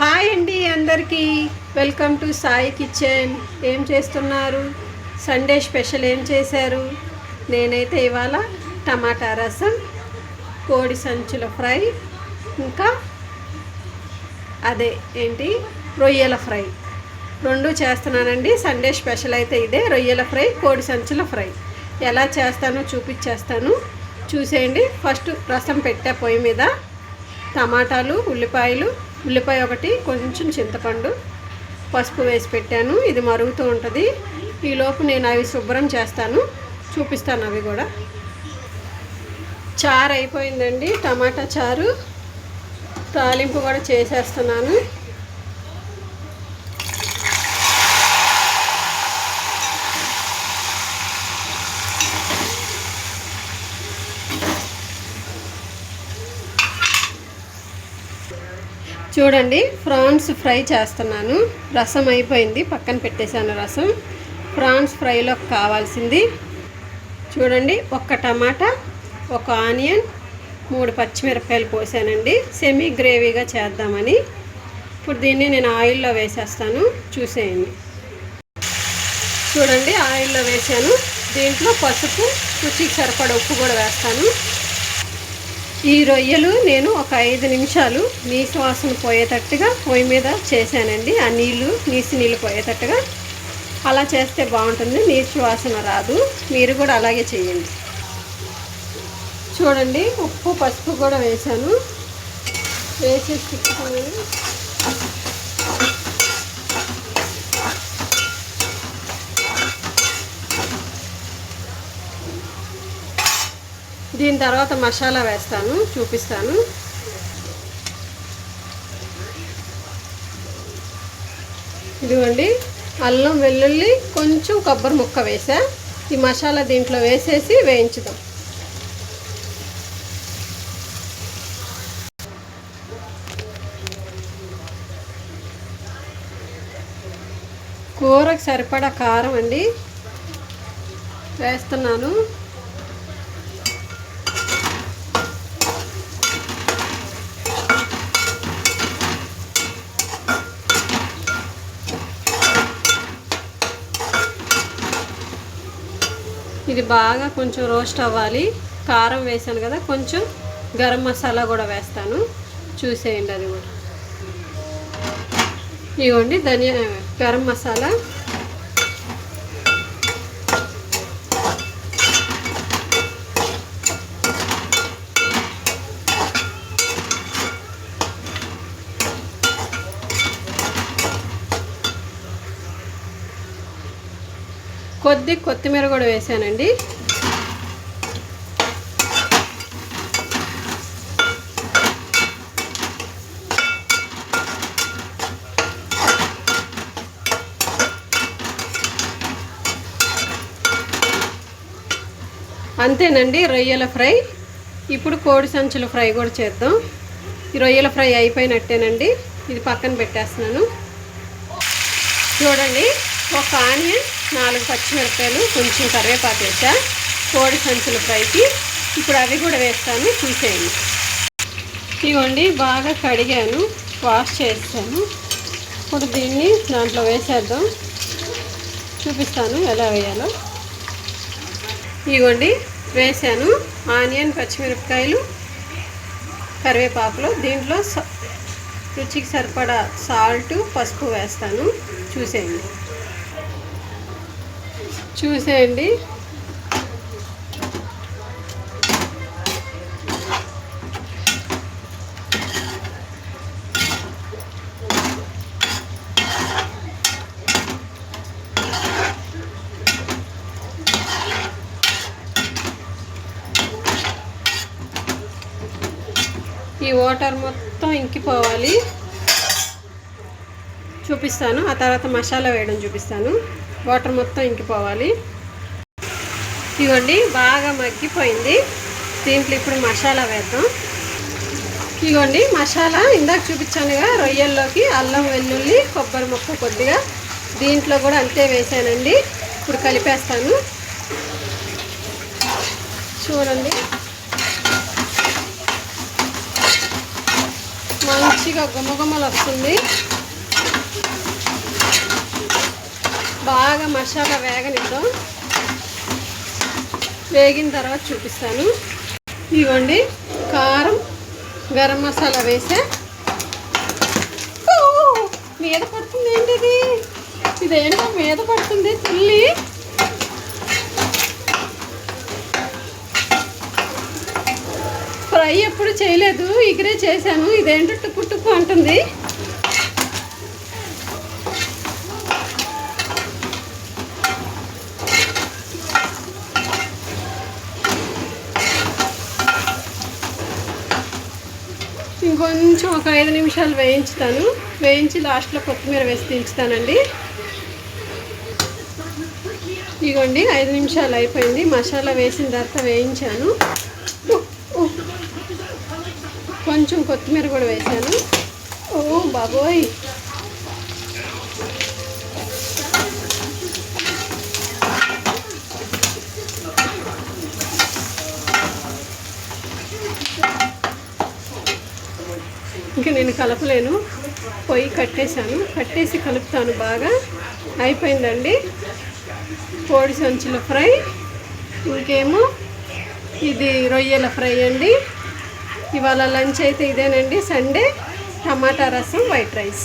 Hi అండి అందరికీ welcome to Sai kitchen. ఏం చేస్తున్నారు? సండే స్పెషల్ ఏం చేశారు? నేనైతే ఇవాళ టమాటా రసం, కోడి సంచుల ఫ్రై, ఇంకా రొయ్యల ఫ్రై రెండు చేస్తున్నానండి. సండే స్పెషల్ అయితే ఇదే, రొయ్యల ఫ్రై, కోడి సంచుల ఫ్రై. ఎలా చేస్తానో చూపించేస్తాను, చూసేయండి. ఫస్ట్ రసం పెట్టే పొయ్యి మీద టమాటాలు, ఉల్లిపాయ ఒకటి, కొంచెం చింతపండు, పసుపు వేసి పెట్టాను. ఇది మరుగుతూ ఉంటుంది. ఈలోపు నేను అవి శుభ్రం చేస్తాను, చూపిస్తాను అవి కూడా. చారు అయిపోయిందండి, టమాటా చారు. తాలింపు కూడా చేసేస్తున్నాను. చూడండి, ప్రాన్స్ ఫ్రై చేస్తున్నాను. రసం అయిపోయింది, పక్కన పెట్టేశాను రసం. ప్రాన్స్ ఫ్రైలో కావాల్సింది చూడండి, ఒక టమాటా, ఒక ఆనియన్, 3 పచ్చిమిరపకాయలు పోసానండి, సెమీ గ్రేవీగా చేద్దామని. ఇప్పుడు దీన్ని నేను ఆయిల్లో వేసేస్తాను, చూసేయండి. చూడండి, ఆయిల్లో వేసాను. దీంట్లో పసుపు, రుచికి సరిపడ ఉప్పు కూడా వేస్తాను. ఈ రొయ్యలు నేను ఒక 5 నిమిషాలు నీసు వాసన పోయేటట్టుగా పొయ్యి మీద చేశానండి. ఆ నీసు నీళ్ళు పోయేటట్టుగా అలా చేస్తే బాగుంటుంది, నీసు వాసన రాదు. మీరు కూడా అలాగే చేయండి. చూడండి, ఉప్పు పసుపు కూడా వేసాను. వేసేసి తిప్పుకున్నాను. దీని తర్వాత మసాలా వేస్తాను, చూపిస్తాను. ఇదిగోండి, అల్లం వెల్లుల్లి, కొంచెం కొబ్బరి ముక్క వేసా. ఈ మసాలా దీంట్లో వేసేసి వేయించుదాం. కూరకు సరిపడా కారం అండి వేస్తున్నాను. ఇది బాగా కొంచెం రోస్ట్ అవ్వాలి. కారం వేసాను కదా, కొంచెం గరం మసాలా కూడా వేస్తాను, చూసేయండి. అది కూడా ఇవ్వండి, గరం మసాలా. కొద్ది కొత్తిమీర కూడా వేసానండి. అంతేనండి రొయ్యల ఫ్రై. ఇప్పుడు కోడి సంచుల ఫ్రై కూడా చేద్దాం. ఈ రొయ్యల ఫ్రై అయిపోయినట్టేనండి. ఇది పక్కన పెట్టేస్తున్నాను. చూడండి, ఒక ఆనియన్, 4 పచ్చిమిరపకాయలు, కొంచెం కరివేపాకు వేసా కోడి సంచుల ఫ్రైకి. ఇప్పుడు అవి కూడా వేస్తాను, చూసేయండి. ఇవ్వండి, బాగా కడిగాను, వాష్ చేస్తాను. ఇప్పుడు దీన్ని దాంట్లో వేసేద్దాం, చూపిస్తాను ఎలా వేయాలో. ఇవ్వండి, వేసాను ఆనియన్, పచ్చిమిరపకాయలు, కరివేపాకులో. దీంట్లో రుచికి సరిపడా సాల్ట్, పసుపు వేస్తాను, చూసేయండి. ఈ వాటర్ మొత్తం ఇంకిపోవాలి, చూపిస్తాను. ఆ తర్వాత మసాలా వేయడం చూపిస్తాను. వాటర్ మొత్తం ఇంకిపోవాలి. ఇవ్వండి, బాగా మగ్గిపోయింది. దీంట్లో ఇప్పుడు మసాలా వేద్దాం. ఇవ్వండి, మసాలా ఇందాక చూపించానుగా, రొయ్యల్లోకి అల్లం వెల్లుల్లి కొబ్బరి ముక్క కొద్దిగా, దీంట్లో కూడా అంతే వేసానండి. ఇప్పుడు కలిపేస్తాను, చూడండి. మంచిగా గుమ్మగుమ్మలు వస్తుంది. బాగా మసాలా వేగనిద్దాం. వేగిన తర్వాత చూపిస్తాను. ఇవ్వండి కారం, గరం మసాలా వేసా. మీద పడుతుంది ఏంటిది? ఇదేంటో మీద పడుతుంది తుల్లి. ఫ్రై ఎప్పుడు చేయలేదు, ఇగరే చేశాను. ఇదేంటో టుక్కు టుక్కు అంటుంది. ఇంకొంచెం ఒక 5 నిమిషాలు వేయించుతాను. వేయించి లాస్ట్లో కొత్తిమీర వేసి దించుతానండి. ఇదిగోండి 5 నిమిషాలు అయిపోయింది. మసాలా వేసిన తర్వాత వేయించాను. కొంచెం కొత్తిమీర కూడా వేసాను. ఓ బాబోయ్, ఇంకా నేను కలపలేను. పొయ్యి కట్టేశాను. కట్టేసి కలుపుతాను. బాగా అయిపోయిందండి కోడి సంచుల ఫ్రై. ఇంకేమో ఇది రొయ్యల ఫ్రై అండి. ఇవాళ లంచ్ అయితే ఇదేనండి. సండే టమాటా రసం, వైట్ రైస్.